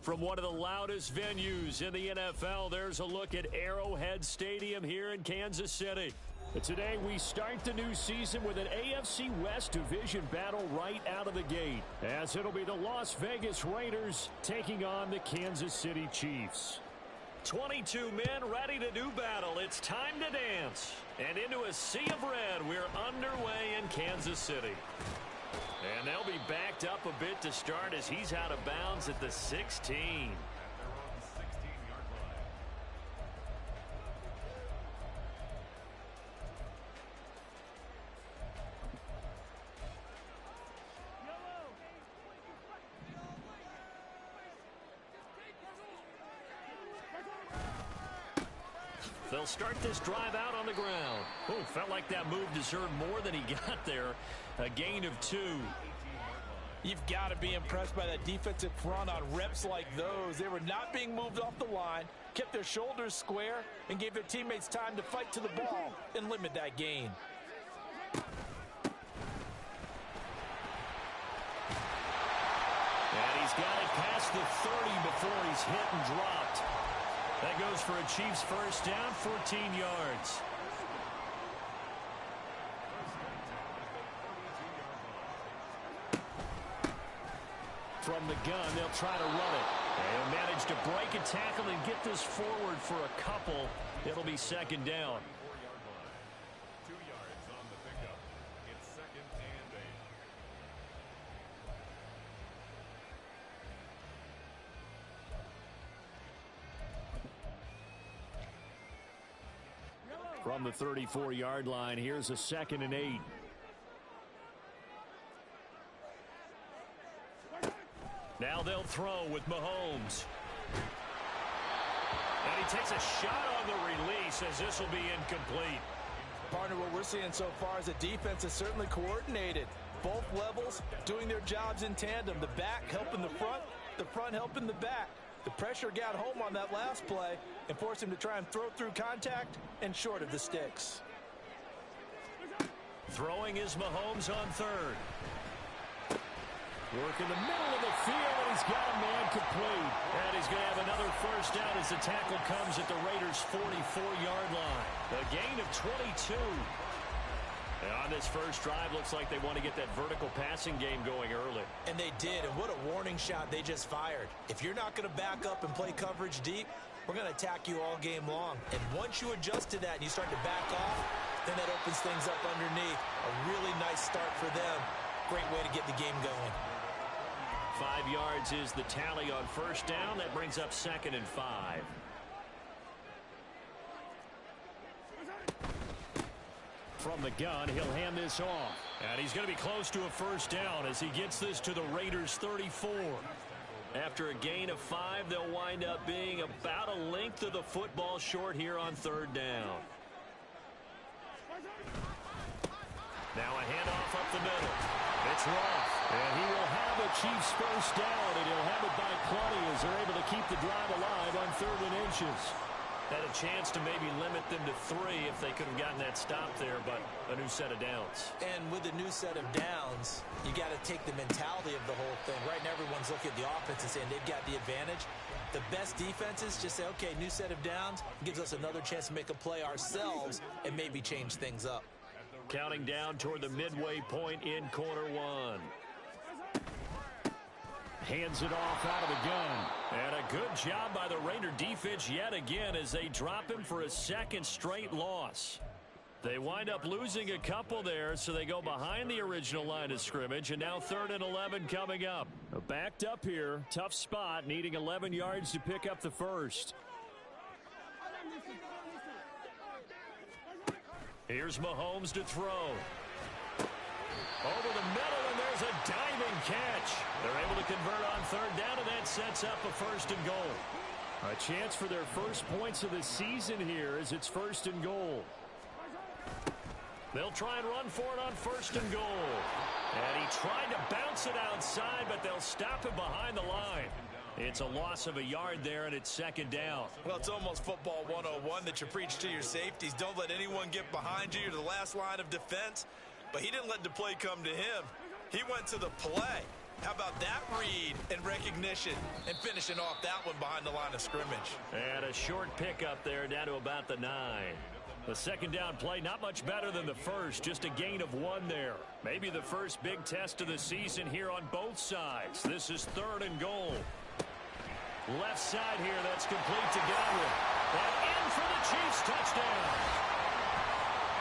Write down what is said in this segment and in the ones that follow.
From one of the loudest venues in the NFL, there's a look at Arrowhead Stadium here in Kansas City. Today, we start the new season with an AFC West division battle right out of the gate, as it'll be the Las Vegas Raiders taking on the Kansas City Chiefs. 22 men ready to do battle. It's time to dance. And into a sea of red, we're underway in Kansas City. And they'll be backed up a bit to start as he's out of bounds at the 16. They'll start this drive out on the ground. Oh, felt like that move deserved more than he got there. A gain of 2. You've got to be impressed by that defensive front on reps like those. They were not being moved off the line, kept their shoulders square, and gave their teammates time to fight to the ball and limit that gain. And he's got it past the 30 before he's hit and dropped. That goes for a Chiefs first down, 14 yards. From the gun, they'll try to run it. They'll manage to break a tackle and get this forward for a couple. It'll be second down. 2 yards on the pickup. It's 2nd and 8. From the 34-yard line, here's a 2nd and 8. Now they'll throw with Mahomes. And he takes a shot on the release as this will be incomplete. Partner, what we're seeing so far is the defense is certainly coordinated. Both levels doing their jobs in tandem. The back helping the front helping the back. The pressure got home on that last play and forced him to try and throw through contact and short of the sticks. Throwing is Mahomes on third. Work in the middle of the field, and he's got a man complete. And he's going to have another first down as the tackle comes at the Raiders' 44-yard line. A gain of 22. And on this first drive, looks like they want to get that vertical passing game going early. And they did, and what a warning shot they just fired. If you're not going to back up and play coverage deep, we're going to attack you all game long. And once you adjust to that and you start to back off, then that opens things up underneath. A really nice start for them. Great way to get the game going. 5 yards is the tally on first down. That brings up 2nd and 5. From the gun, he'll hand this off. And he's going to be close to a first down as he gets this to the Raiders' 34. After a gain of 5, they'll wind up being about a length of the football short here on third down. Now a handoff up the middle. It's Ruff. And he will have a Chiefs first down, and he'll have it by plenty as they're able to keep the drive alive on 3rd and inches. Had a chance to maybe limit them to 3 if they could have gotten that stop there, but a new set of downs. And with a new set of downs, you got to take the mentality of the whole thing. Right now, everyone's looking at the offense and saying they've got the advantage. The best defenses just say, okay, new set of downs gives us another chance to make a play ourselves and maybe change things up. Counting down toward the midway point in quarter 1. Hands it off out of the gun. And a good job by the Raider defense yet again as they drop him for a 2nd straight loss. They wind up losing a couple there, so they go behind the original line of scrimmage, and now 3rd and 11 coming up. Backed up here, tough spot, needing 11 yards to pick up the first. Here's Mahomes to throw. Over the middle, and there's a diving catch. They're able to convert on 3rd down, and that sets up a 1st and goal. A chance for their first points of the season here as it's 1st and goal. They'll try and run for it on 1st and goal. And he tried to bounce it outside, but they'll stop him behind the line. It's a loss of a yard there, and it's 2nd down. Well, it's almost football 101 that you preach to your safeties. Don't let anyone get behind you. You're the last line of defense. But he didn't let the play come to him. He went to the play. How about that read and recognition and finishing off that one behind the line of scrimmage? And a short pickup there down to about the 9. The second down play, not much better than the first, just a gain of 1 there. Maybe the first big test of the season here on both sides. This is 3rd and goal. Left side here, that's complete to Godwin. And in for the Chiefs touchdown.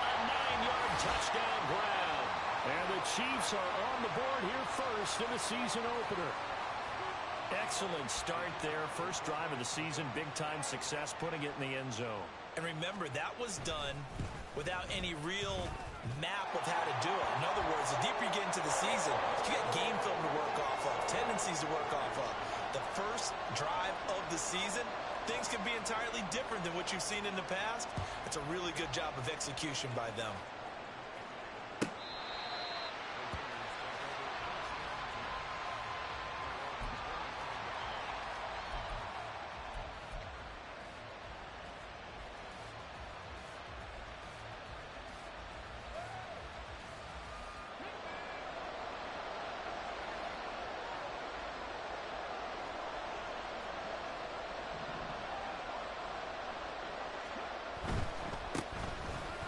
A 9-yard touchdown grab. And the Chiefs are on the board here first in the season opener. Excellent start there. First drive of the season, big-time success, putting it in the end zone. And remember, that was done without any real map of how to do it. In other words, the deeper you get into the season, you get game film to work off of, tendencies to work off of. The first drive of the season, things can be entirely different than what you've seen in the past. It's a really good job of execution by them.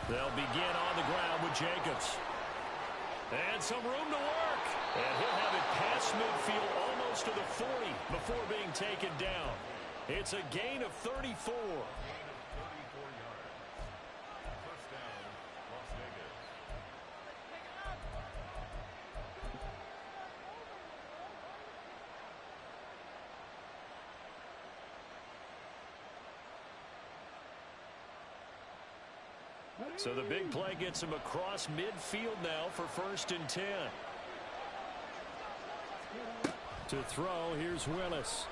They'll begin on the ground with Jacobs. And some room to work. And he'll have it past midfield almost to the 40 before being taken down. It's a gain of 34. So the big play gets him across midfield now for 1st and 10. To throw, here's Willis.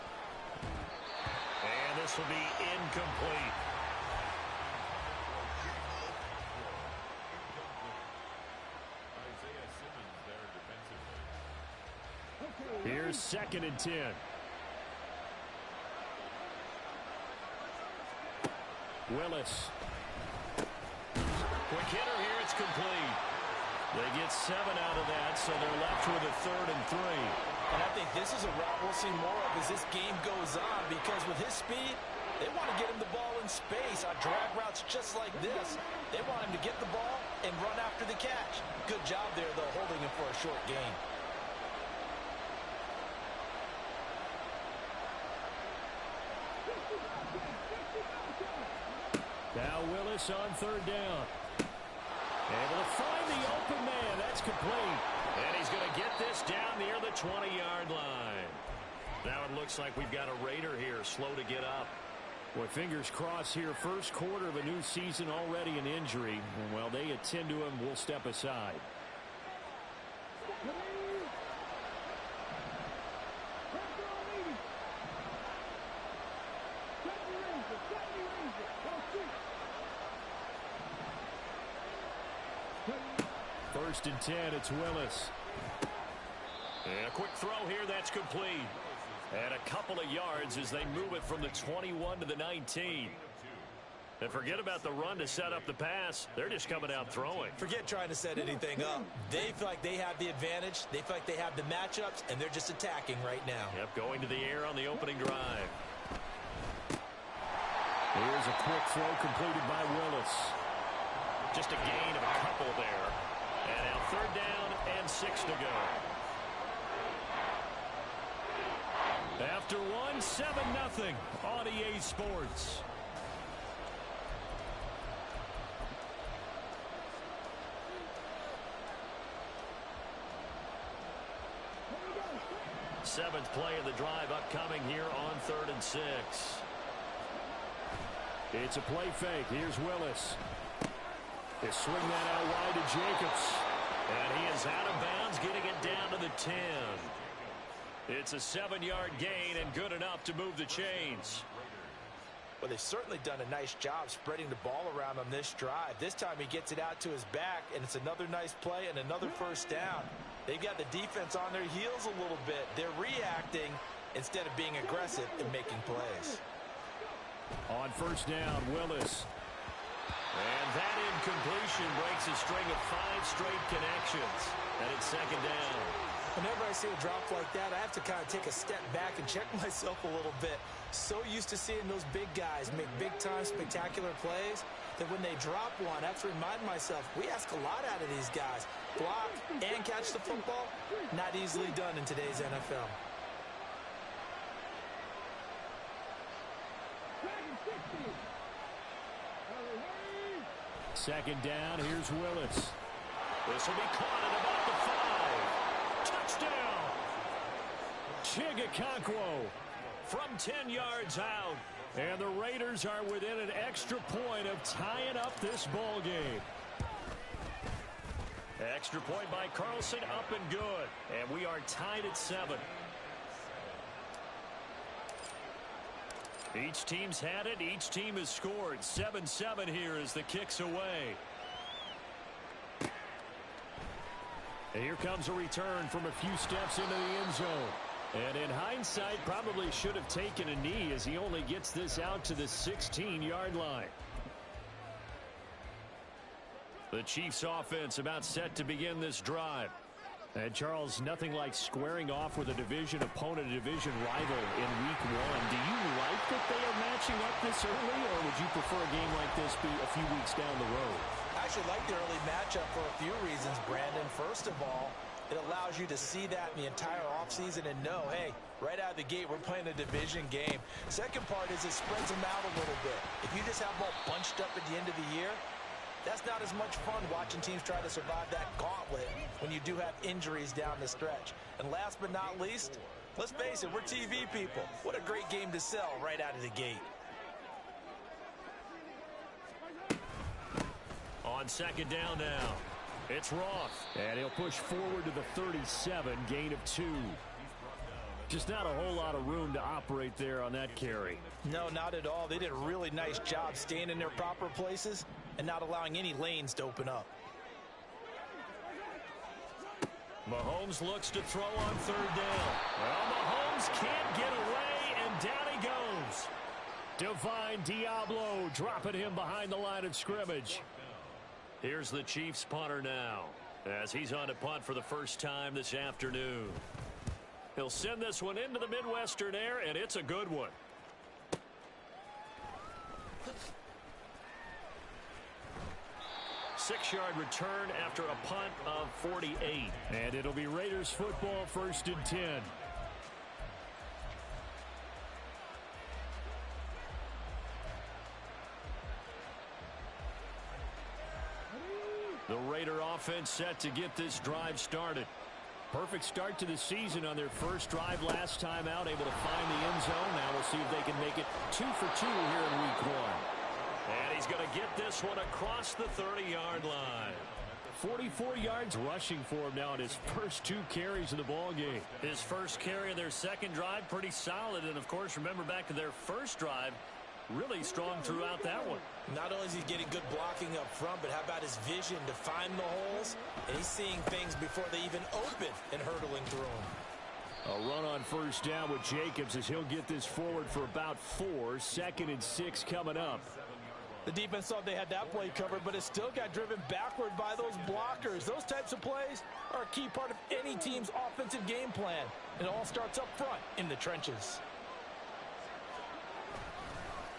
And this will be incomplete. Here's 2nd and 10. Willis. Quick hitter here, it's complete. They get 7 out of that, so they're left with a 3rd and 3. And I think this is a route we'll see more of as this game goes on, because with his speed, they want to get him the ball in space on drag routes just like this. They want him to get the ball and run after the catch. Good job there, though, holding him for a short gain. Now Willis on 3rd down. Able to find the open man. That's complete. And he's going to get this down near the 20-yard line. Now it looks like we've got a Raider here, slow to get up. Well, fingers crossed here. First quarter of a new season, already an injury. And while they attend to him, we'll step aside. First and 10, it's Willis. And a quick throw here, that's complete. And a couple of yards as they move it from the 21 to the 19. And forget about the run to set up the pass. They're just coming out throwing. Forget trying to set anything up. They feel like they have the advantage. They feel like they have the matchups, and they're just attacking right now. Yep, going to the air on the opening drive. Here's a quick throw completed by Willis. Just a gain of a couple there. And now 3rd down and 6 to go. After one, 7-0 on EA Sports. Seventh play of the drive upcoming here on 3rd and 6. It's a play fake. Here's Willis. They swing that out wide to Jacobs. And he is out of bounds, getting it down to the 10. It's a 7-yard gain and good enough to move the chains. Well, they've certainly done a nice job spreading the ball around on this drive. This time he gets it out to his back, and it's another nice play and another first down. They've got the defense on their heels a little bit. They're reacting instead of being aggressive and making plays. On first down, Willis. And that incompletion breaks a string of 5 straight connections. And it's 2nd down. Whenever I see a drop like that, I have to kind of take a step back and check myself a little bit. So used to seeing those big guys make big-time spectacular plays that when they drop one, I have to remind myself, we ask a lot out of these guys. Block and catch the football, not easily done in today's NFL. Second down, here's Willis. This will be caught at about the 5. Touchdown! Chigga from 10 yards out. And the Raiders are within an extra point of tying up this ball game. Extra point by Carlson, up and good. And we are tied at 7. Each team's had it. Each team has scored. 7-7 here as the kick's away. And here comes a return from a few steps into the end zone. And in hindsight, probably should have taken a knee as he only gets this out to the 16-yard line. The Chiefs offense about set to begin this drive. And Charles, nothing like squaring off with a division opponent, a division rival in week 1. Do you like that they are matching up this early, or would you prefer a game like this be a few weeks down the road? I actually like the early matchup for a few reasons, Brandon. First of all, it allows you to see that in the entire offseason and know, hey, right out of the gate, we're playing a division game. Second part is it spreads them out a little bit. If you just have them all bunched up at the end of the year, that's not as much fun watching teams try to survive that gauntlet when you do have injuries down the stretch. And last but not least, let's face it, we're TV people. What a great game to sell right out of the gate. On second down now, it's Roth. And he'll push forward to the 37, gain of 2. Just not a whole lot of room to operate there on that carry. No, not at all. They did a really nice job staying in their proper places and not allowing any lanes to open up. Mahomes looks to throw on third down. Well, Mahomes can't get away, and down he goes. Divine Diablo dropping him behind the line of scrimmage. Here's the Chiefs punter now, as he's on to punt for the first time this afternoon. He'll send this one into the Midwestern air, and it's a good one. Six-yard return after a punt of 48. And it'll be Raiders football, 1st and 10. The Raider offense set to get this drive started. Perfect start to the season on their first drive last time out, able to find the end zone. Now we'll see if they can make it 2 for 2 here in week 1. And he's going to get this one across the 30-yard line. 44 yards rushing for him now in his first 2 carries of the ball game. His first carry of their second drive, pretty solid. And, of course, remember back to their first drive, really strong throughout that one. Not only is he getting good blocking up front, but how about his vision to find the holes? And he's seeing things before they even open and hurtling through them. A run on first down with Jacobs as he'll get this forward for about 4. 2nd and 6 coming up. The defense thought they had that play covered, but it still got driven backward by those blockers. Those types of plays are a key part of any team's offensive game plan. It all starts up front in the trenches.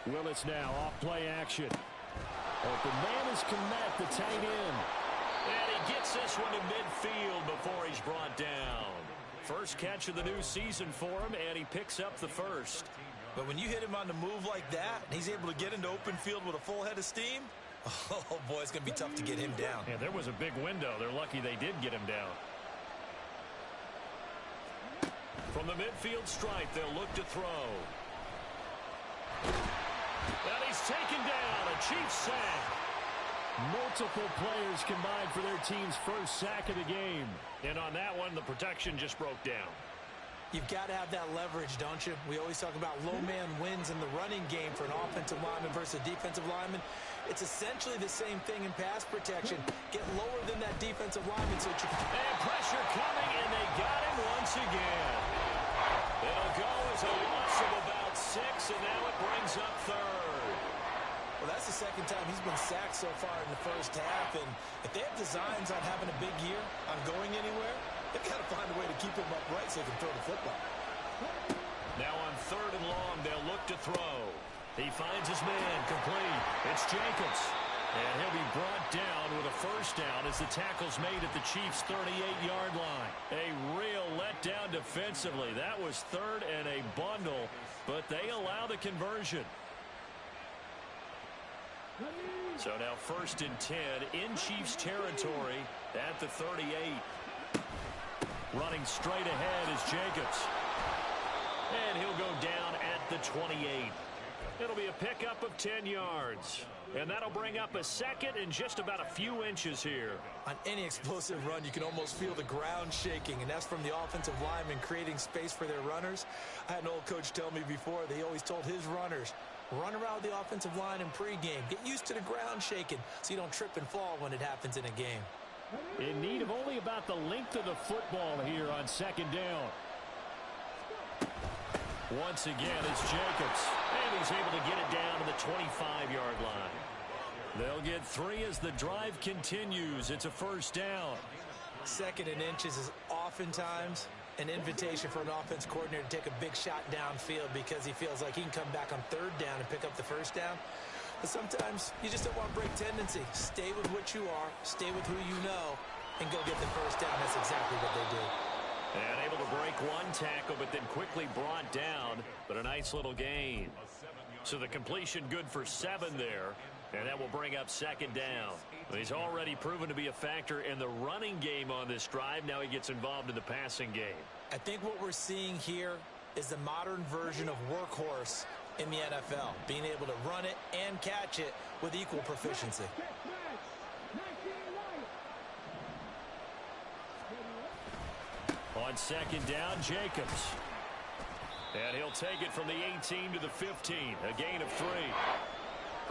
Willis now off play action. Open man is Kmet, the tight end. And he gets this one to midfield before he's brought down. First catch of the new season for him, and he picks up the first. But when you hit him on the move like that, and he's able to get into open field with a full head of steam, oh boy, it's going to be tough to get him down. Yeah, there was a big window. They're lucky they did get him down. From the midfield stripe, they'll look to throw. And he's taken down. A Chiefs sack. Multiple players combined for their team's first sack of the game. And on that one, the protection just broke down. You've got to have that leverage, don't you? We always talk about low man wins in the running game for an offensive lineman versus a defensive lineman. It's essentially the same thing in pass protection. Get lower than that defensive lineman so you can... And pressure coming, and they got him once again. It'll go as a loss of about 6, and now it brings up 3rd. Well, that's the second time he's been sacked so far in the first half, and if they have designs on having a big year, on going anywhere, They've got to find a way to keep him upright so they can throw the football. Now on 3rd and long, they'll look to throw. He finds his man, complete. It's Jacobs. And he'll be brought down with a first down as the tackle's made at the Chiefs' 38-yard line. A real letdown defensively. That was 3rd and a bundle, but they allow the conversion. So now 1st and 10 in Chiefs territory at the 38. Running straight ahead is Jacobs. And he'll go down at the 28. It'll be a pickup of 10 yards. And that'll bring up a second and just about a few inches here. On any explosive run, you can almost feel the ground shaking, and that's from the offensive linemen creating space for their runners. I had an old coach tell me before, they always told his runners, run around the offensive line in pregame. Get used to the ground shaking so you don't trip and fall when it happens in a game. In need of only about the length of the football here on 2nd down. Once again, it's Jacobs. And he's able to get it down to the 25-yard line. They'll get 3 as the drive continues. It's a first down. 2nd and inches is oftentimes an invitation for an offense coordinator to take a big shot downfield because he feels like he can come back on 3rd down and pick up the first down. But sometimes you just don't want to break tendency. Stay with what you are, stay with who you know, and go get the first down. That's exactly what they did. And able to break one tackle, but then quickly brought down. But a nice little gain. So the completion good for 7 there. And that will bring up 2nd down. He's already proven to be a factor in the running game on this drive. Now he gets involved in the passing game. I think what we're seeing here is the modern version of workhorse in the NFL. Being able to run it and catch it with equal proficiency. On 2nd down, Jacobs. And he'll take it from the 18 to the 15. A gain of 3.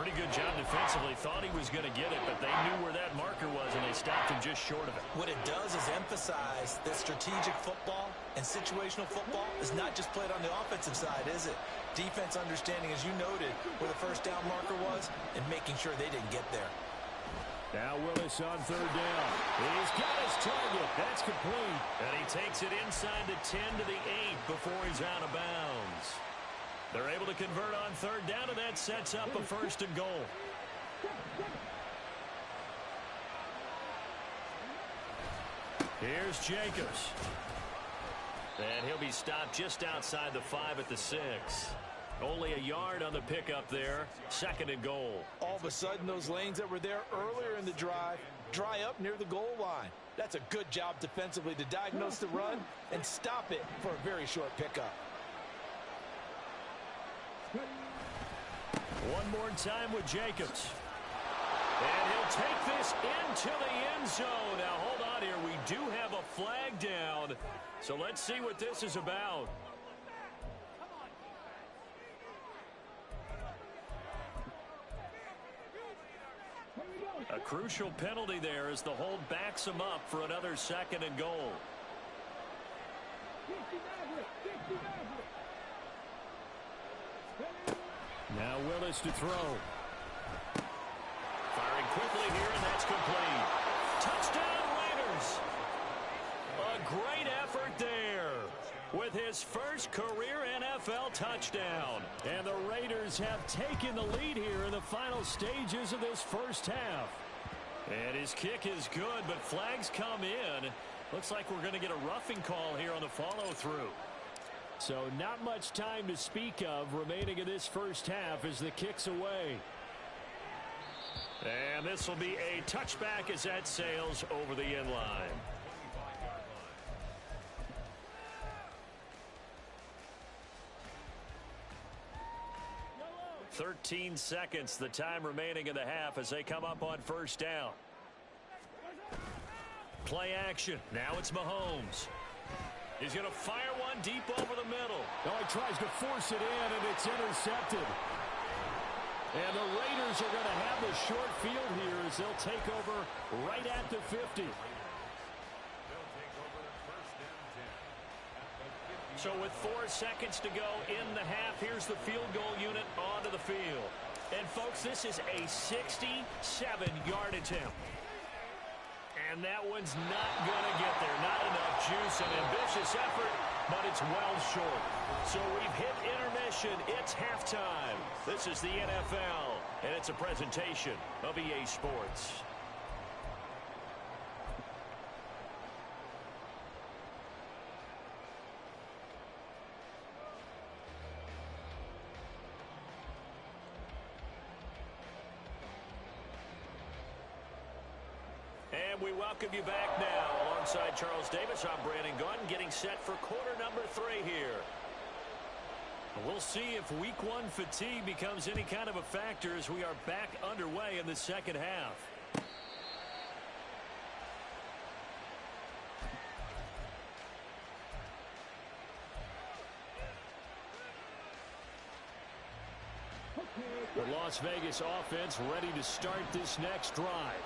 Pretty good job defensively. Thought he was going to get it, but they knew where that marker was, and they stopped him just short of it. What it does is emphasize that strategic football and situational football is not just played on the offensive side, is it? Defense understanding, as you noted, where the first down marker was and making sure they didn't get there. Now Willis on 3rd down. He's got his target. That's complete. And he takes it inside the 10 to the 8 before he's out of bounds. They're able to convert on 3rd down, and that sets up a 1st and goal. Here's Jacobs. And he'll be stopped just outside the 5 at the 6. Only a yard on the pickup there. 2nd and goal. All of a sudden, those lanes that were there earlier in the drive dry up near the goal line. That's a good job defensively to diagnose the run and stop it for a very short pickup. One more time with Jacobs. And he'll take this into the end zone. Now, hold on here. We do have a flag down. So let's see what this is about. A crucial penalty there as the hold backs him up for another 2nd and goal. Now Willis to throw. Firing quickly here, and that's complete. Touchdown Raiders! A great effort there with his first career NFL touchdown. And the Raiders have taken the lead here in the final stages of this first half. And his kick is good, but flags come in. Looks like we're going to get a roughing call here on the follow-through. So not much time to speak of remaining in this first half as the kick's away. And this will be a touchback as that sails over the end line. 13 seconds, the time remaining in the half as they come up on 1st down. Play action. Now it's Mahomes. He's going to fire one deep over the middle. Oh, he tries to force it in, and it's intercepted. And the Raiders are going to have the short field here as they'll take over right at the 50. So with 4 seconds to go in the half, here's the field goal unit onto the field. And, folks, this is a 67-yard attempt. And And that one's not going to get there. Not enough juice. An ambitious effort, but it's well short. So we've hit intermission. It's halftime. This is the NFL, and it's a presentation of EA Sports. And we welcome you back now. Alongside Charles Davis, I'm Brandon Gunn, getting set for quarter number 3 here. We'll see if week 1 fatigue becomes any kind of a factor as we are back underway in the second half. The Las Vegas offense ready to start this next drive.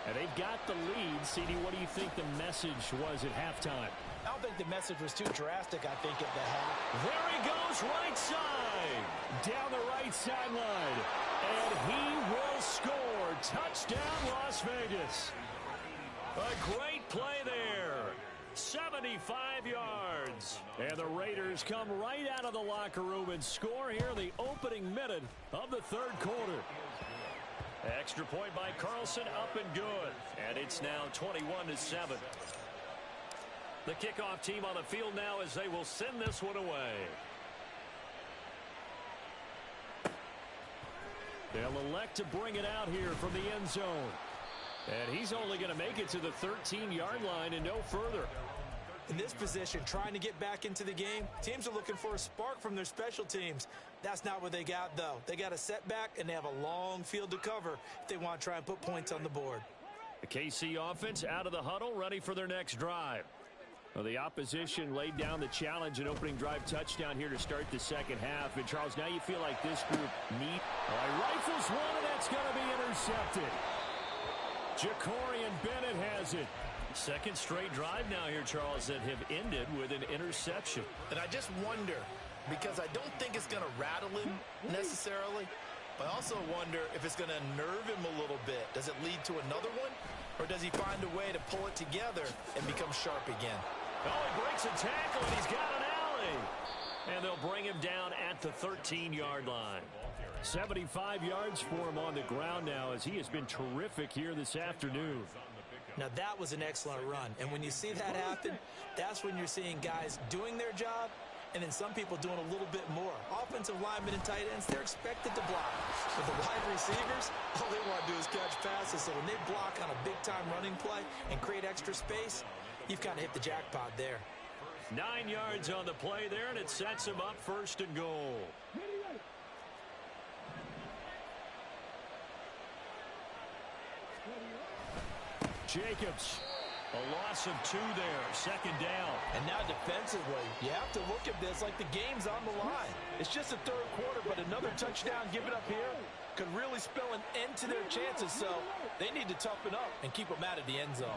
And they've got the lead. CD, what do you think the message was at halftime? I don't think the message was too drastic, I think, at the half. There he goes, right side. Down the right sideline. And he will score. Touchdown, Las Vegas. A great play there. 75 yards. And the Raiders come right out of the locker room and score here in the opening minute of the third quarter. Extra point by Carlson, up and good. And it's now 21-7. The kickoff team on the field now as they will send this one away. They'll elect to bring it out here from the end zone. And he's only going to make it to the 13-yard line and no further. In this position, trying to get back into the game, teams are looking for a spark from their special teams. That's not what they got, though. They got a setback, and they have a long field to cover if they want to try and put points on the board. The KC offense out of the huddle, ready for their next drive. Well, the opposition laid down the challenge and opening drive touchdown here to start the second half. And, Charles, now you feel like this group need. Rifles one, and that's going to be intercepted. Jacorian Bennett has it. Second straight drive now here, Charles, that have ended with an interception. And I just wonder, because I don't think it's going to rattle him necessarily, but I also wonder if it's going to unnerve him a little bit. Does it lead to another one, or does he find a way to pull it together and become sharp again? Oh, he breaks a tackle, and he's got an alley. And they'll bring him down at the 13-yard line. 75 yards for him on the ground now as he has been terrific here this afternoon. Now, that was an excellent run. And when you see that happen, that's when you're seeing guys doing their job and then some people doing a little bit more. Offensive linemen and tight ends, they're expected to block. But the wide receivers, all they want to do is catch passes. So when they block on a big-time running play and create extra space, you've kind of hit the jackpot there. 9 yards on the play there, and it sets him up first and goal. Jacobs, a loss of 2 there, second down. And now defensively, you have to look at this like the game's on the line. It's just the third quarter, but another touchdown given up here could really spell an end to their chances, so they need to toughen up and keep them out of the end zone.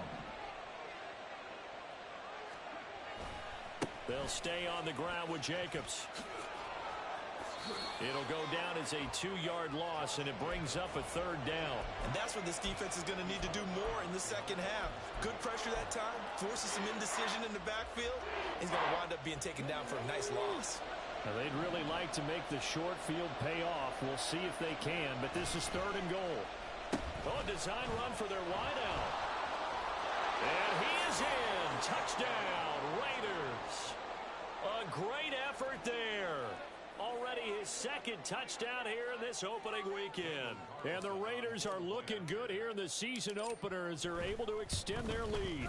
They'll stay on the ground with Jacobs. It'll go down as a 2-yard loss, and it brings up a third down. And that's what this defense is going to need to do more in the second half. Good pressure that time, forces some indecision in the backfield. He's going to wind up being taken down for a nice loss. Now, they'd really like to make the short field pay off. We'll see if they can, but this is third and goal. Oh, a design run for their wideout. And he is in. Touchdown, Raiders. A great effort there. Already his second touchdown here in this opening weekend. And the Raiders are looking good here in the season opener as they're able to extend their lead.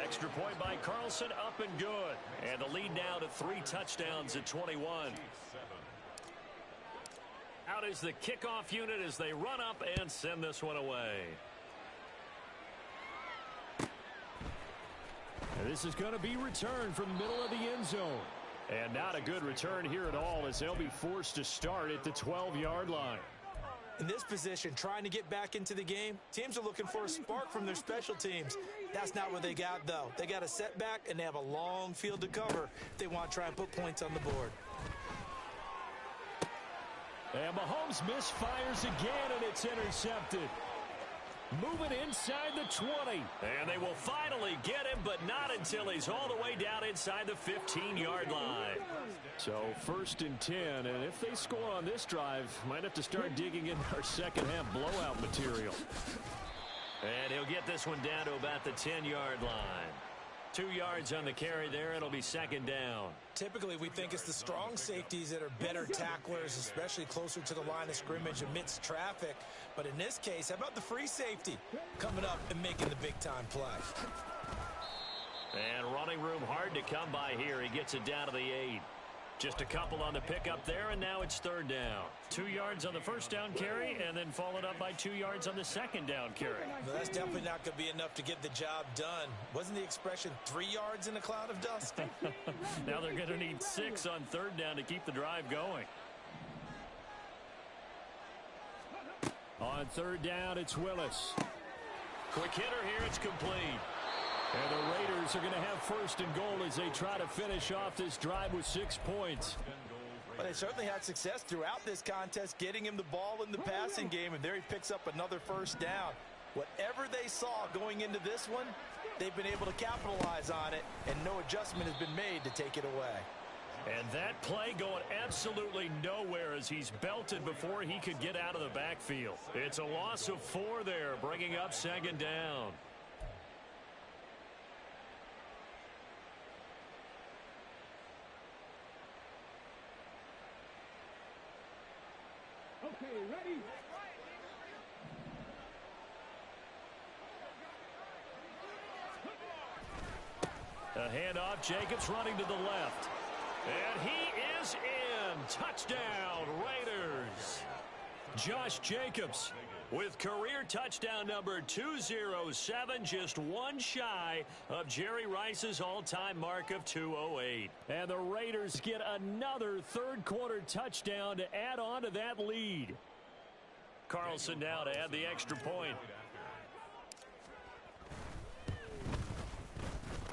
Extra point by Carlson, up and good. And the lead now to 3 touchdowns at 21. Out is the kickoff unit as they run up and send this one away. And this is going to be returned from the middle of the end zone. And not a good return here at all as they'll be forced to start at the 12-yard line. In this position, trying to get back into the game, teams are looking for a spark from their special teams. That's not what they got, though. They got a setback, and they have a long field to cover if they want to try and put points on the board. And Mahomes misfires again, and it's intercepted. moving inside the 20. And they will finally get him, but not until he's all the way down inside the 15-yard line. So 1st and 10, and if they score on this drive, might have to start digging in our second-half blowout material. And he'll get this one down to about the 10-yard line. 2 yards on the carry there. It'll be 2nd down. Typically, we think it's the strong safeties that are better tacklers, especially closer to the line of scrimmage amidst traffic. But in this case, how about the free safety coming up and making the big-time play? And running room hard to come by here. He gets it down to the 8. Just a couple on the pickup there, and now it's 3rd down. 2 yards on the 1st down carry, and then followed up by 2 yards on the 2nd down carry. Well, that's definitely not going to be enough to get the job done. Wasn't the expression 3 yards in a cloud of dust? Now they're going to need 6 on 3rd down to keep the drive going. On 3rd down, it's Willis. Quick hitter here, it's complete. And the Raiders are going to have 1st and goal as they try to finish off this drive with 6 points. But they certainly had success throughout this contest, getting him the ball in the passing game, and there he picks up another 1st down. Whatever they saw going into this one, they've been able to capitalize on it, and no adjustment has been made to take it away. And that play going absolutely nowhere as he's belted before he could get out of the backfield. It's a loss of 4 there, bringing up 2nd down. Okay, ready? A handoff, Jacobs running to the left. And he is in. Touchdown, Raiders. Josh Jacobs with career touchdown number 207, just one shy of Jerry Rice's all-time mark of 208. And the Raiders get another 3rd quarter touchdown to add on to that lead. Carlson now to add the extra point.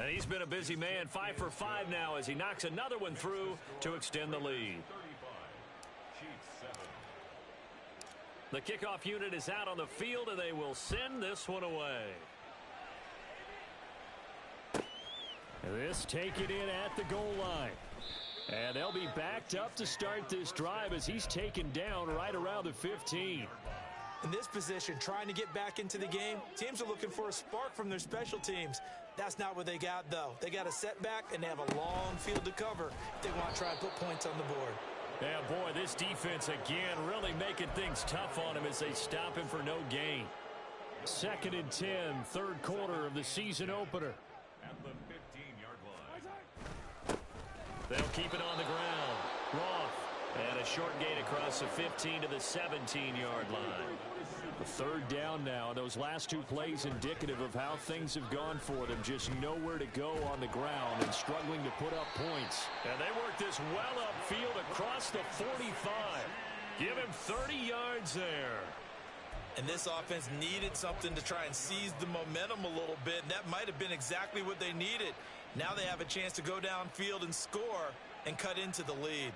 And he's been a busy man, 5 for 5 now as he knocks another one through to extend the lead. The kickoff unit is out on the field, and they will send this one away. This taken in at the goal line. And they'll be backed up to start this drive as he's taken down right around the 15. In this position, trying to get back into the game, teams are looking for a spark from their special teams. That's not what they got, though. They got a setback, and they have a long field to cover if they want to try and put points on the board. Yeah, boy, this defense again really making things tough on him as they stop him for no gain. 2nd and 10, 3rd quarter of the season opener. At the 15-yard line. They'll keep it on the ground. Roth, and a short gain across the 15 to the 17-yard line. The 3rd down now. Those last 2 plays indicative of how things have gone for them. Just nowhere to go on the ground and struggling to put up points. And they work this well upfield across the 45. Give him 30 yards there. And this offense needed something to try and seize the momentum a little bit, and that might have been exactly what they needed. Now they have a chance to go downfield and score and cut into the lead.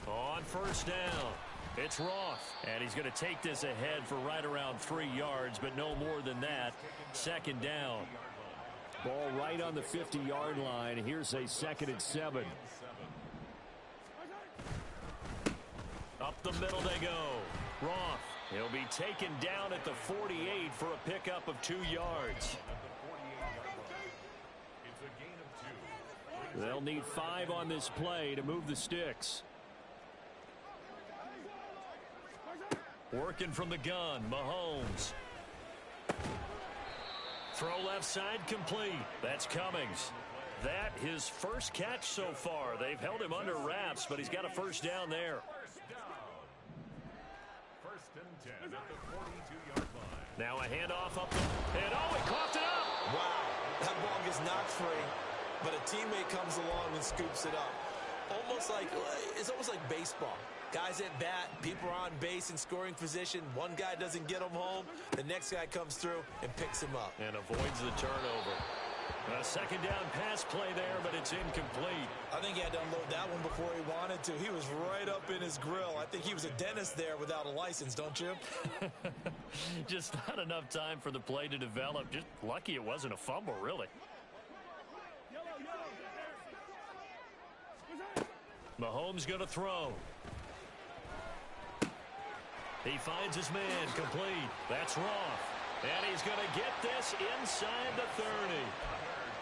On 1st down, it's Roth, and he's going to take this ahead for right around 3 yards, but no more than that. 2nd down. Ball right on the 50-yard line. Here's a 2nd and 7. Up the middle they go. Roth, he'll be taken down at the 48 for a pickup of 2 yards. They'll need 5 on this play to move the sticks. Working from the gun, Mahomes. Throw left side complete. That's Cummings. That his first catch so far. They've held him under wraps, but he's got a 1st down there. 1st and 10 at the 42-yard line. Now a handoff up and oh, he coughed it up. Wow, that ball gets knocked free, but a teammate comes along and scoops it up. It's almost like baseball. Guys at bat, people are on base in scoring position. One guy doesn't get him home. The next guy comes through and picks him up. And avoids the turnover. A second down pass play there, but it's incomplete. I think he had to unload that one before he wanted to. He was right up in his grill. I think he was a dentist there without a license, don't you? Just not enough time for the play to develop. Just lucky it wasn't a fumble, really. Mahomes going to throw. He finds his man, complete. That's Roth. And he's going to get this inside the 30.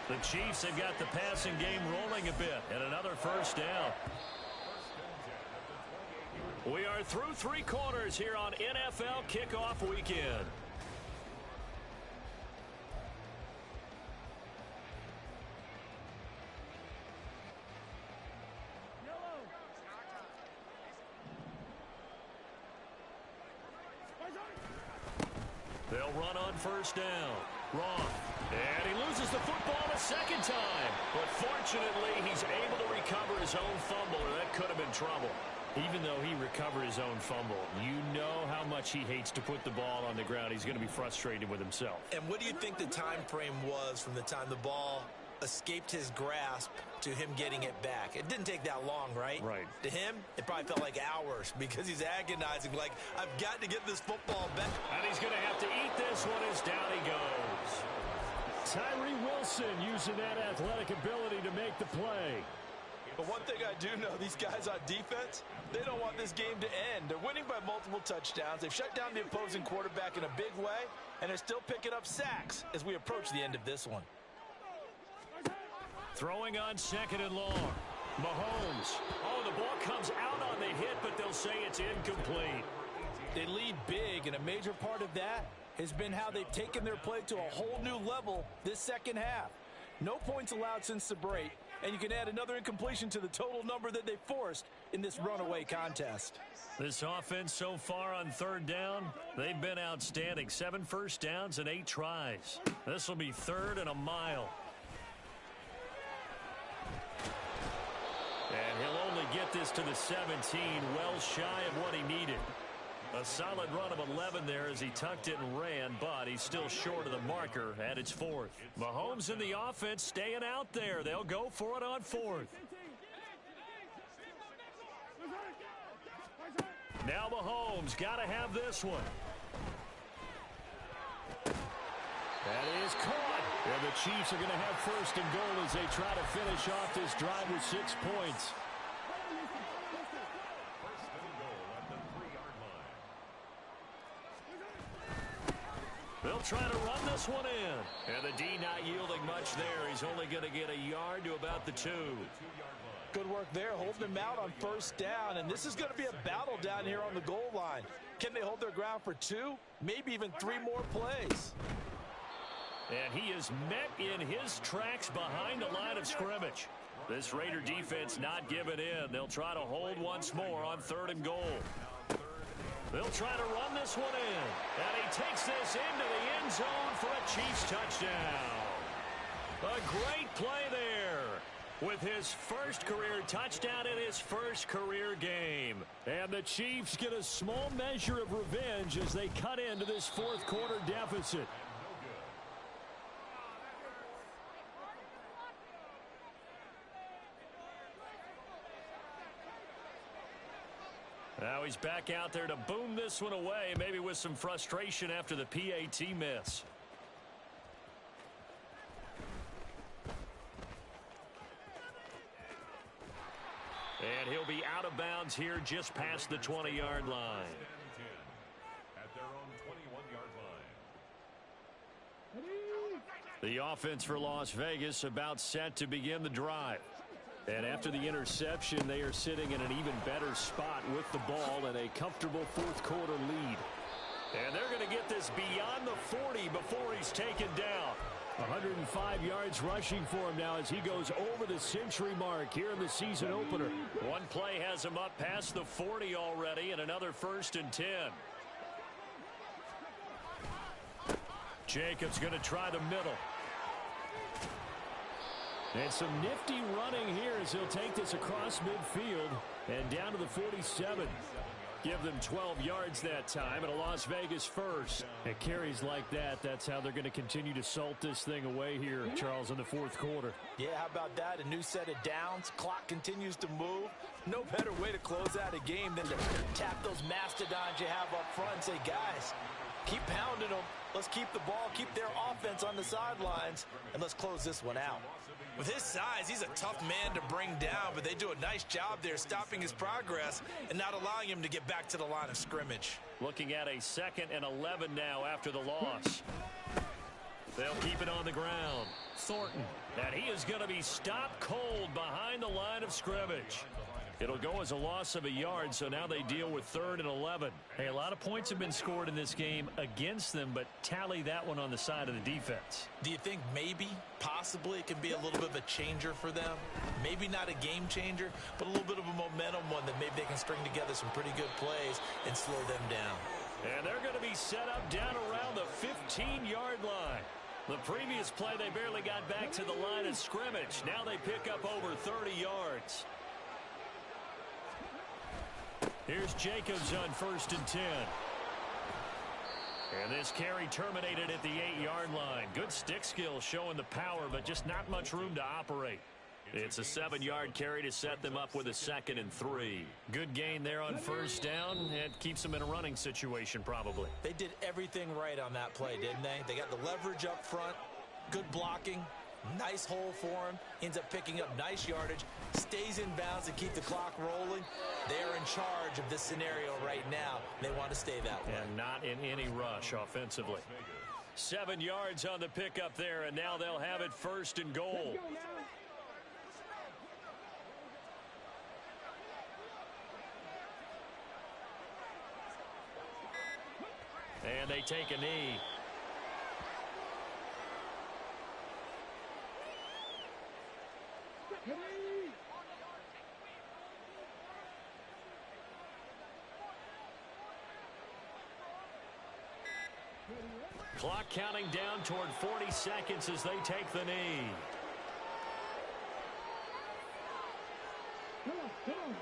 The Chiefs have got the passing game rolling a bit, and another first down. We are through 3 quarters here on NFL Kickoff Weekend. They'll run on first down. Roth. And he loses the football a second time. But fortunately, he's able to recover his own fumble, or that could have been trouble. Even though he recovered his own fumble, you know how much he hates to put the ball on the ground. He's going to be frustrated with himself. And what do you think the time frame was from the time the ball escaped his grasp to him getting it back? It didn't take that long, right? Right. To him, it probably felt like hours because he's agonizing, like, I've got to get this football back. And he's going to have to eat this one as down he goes. Tyree Wilson using that athletic ability to make the play. But one thing I do know, these guys on defense, they don't want this game to end. They're winning by multiple touchdowns. They've shut down the opposing quarterback in a big way, and they're still picking up sacks as we approach the end of this one. Throwing on second and long. Mahomes. Oh, the ball comes out on the hit, but they'll say it's incomplete. They lead big, and a major part of that has been how they've taken their play to a whole new level this second half. No points allowed since the break, and you can add another incompletion to the total number that they forced in this runaway contest. This offense so far on third down, they've been outstanding. 7 first downs and 8 tries. This will be 3rd and a mile. And he'll only get this to the 17, well shy of what he needed. A solid run of 11 there as he tucked it and ran, but he's still short of the marker at its 4th. Mahomes and the offense staying out there. They'll go for it on 4th. Now Mahomes got to have this one. That is caught. And the Chiefs are going to have first and goal as they try to finish off this drive with 6 points. They'll try to run this one in. And the D not yielding much there. He's only going to get a yard to about the 2. Good work there, holding them out on first down. And this is going to be a battle down here on the goal line. Can they hold their ground for 2, maybe even 3 more plays? And he is met in his tracks behind the line of scrimmage. This Raider defense not giving in. They'll try to hold once more on 3rd and goal. They'll try to run this one in. And he takes this into the end zone for a Chiefs touchdown. A great play there with his first career touchdown in his first career game. And the Chiefs get a small measure of revenge as they cut into this 4th quarter deficit. Now he's back out there to boom this one away, maybe with some frustration after the PAT miss. And he'll be out of bounds here just past the 20-yard line. At their own 21-yard line. The offense for Las Vegas about set to begin the drive. And after the interception, they are sitting in an even better spot with the ball and a comfortable 4th quarter lead. And they're going to get this beyond the 40 before he's taken down. 105 yards rushing for him now as he goes over the century mark here in the season opener. One play has him up past the 40 already, and another 1st and 10. Jacobs going to try the middle. And some nifty running here as he'll take this across midfield and down to the 47. Give them 12 yards that time and a Las Vegas first. At carries like that, that's how they're going to continue to salt this thing away here, Charles, in the fourth quarter. Yeah, how about that? A new set of downs. Clock continues to move. No better way to close out a game than to tap those mastodons you have up front and say, guys, keep pounding them. Let's keep the ball, keep their offense on the sidelines, and let's close this one out. With his size, he's a tough man to bring down, but they do a nice job there stopping his progress and not allowing him to get back to the line of scrimmage. Looking at a 2nd and 11 now after the loss. They'll keep it on the ground. Thornton. And he is going to be stopped cold behind the line of scrimmage. It'll go as a loss of a yard, so now they deal with 3rd and 11. Hey, a lot of points have been scored in this game against them, but tally that one on the side of the defense. Do you think maybe, possibly, it can be a little bit of a changer for them? Maybe not a game changer, but a little bit of a momentum one that maybe they can string together some pretty good plays and slow them down. And they're going to be set up down around the 15-yard line. The previous play, they barely got back to the line of scrimmage. Now they pick up over 30 yards. Here's Jacobs on 1st and 10. And this carry terminated at the 8-yard line. Good stick skill showing the power, but just not much room to operate. It's a 7-yard carry to set them up with a 2nd and 3. Good gain there on 1st down. It keeps them in a running situation probably. They did everything right on that play, didn't they? They got the leverage up front, good blocking, nice hole for him, ends up picking up nice yardage, stays in bounds to keep the clock rolling. They're in charge of this scenario right now. They want to stay that way. And not in any rush offensively. 7 yards on the pickup there, and now they'll have it 1st and goal. And they take a knee. Clock counting down toward 40 seconds as they take the knee. Come on.